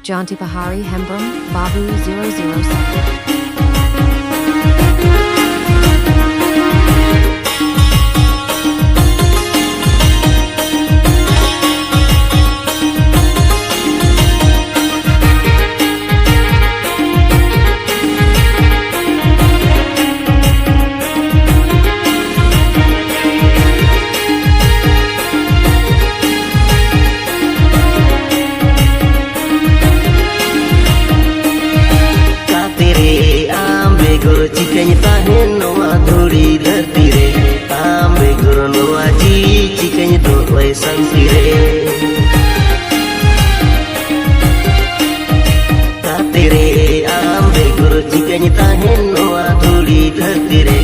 Janti Pahari Hembram, Babu 007. Cikanya tahen noa dhuri dharti re ambe guru noa ji cikanya doai santi re tate re ambe guru cikanya tahen noa dhuri dharti re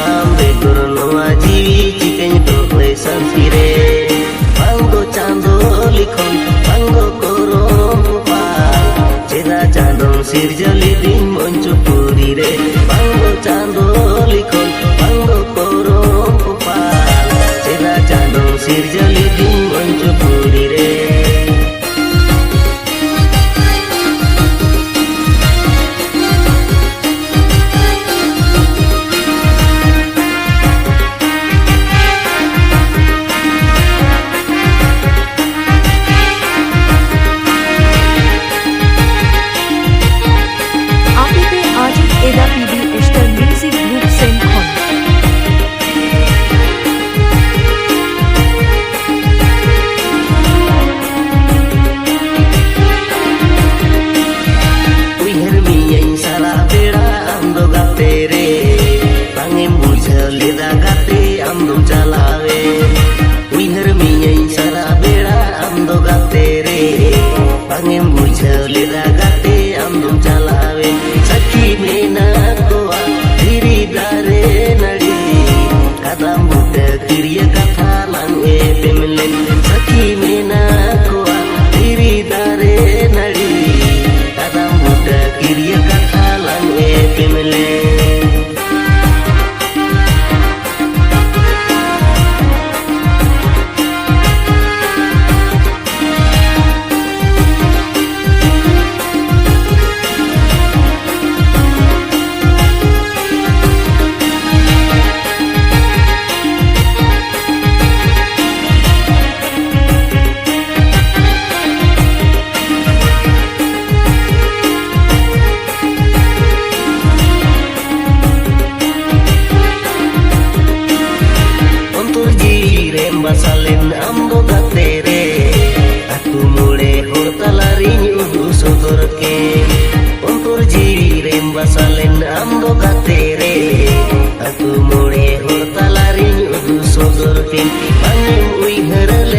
ambe guru noa ji cikanya doai santi re panggo chando likhon panggo korom pa ceda chandong sirjali din moncu puri re Chando likon panggo korom kupal ceda candong sirjali ding moncu puri re Salin ambo gatere aku mule hortalari udu sodorke untuk jirem basalin ambo gatere aku mule hortalari udu sodorke pangim uihara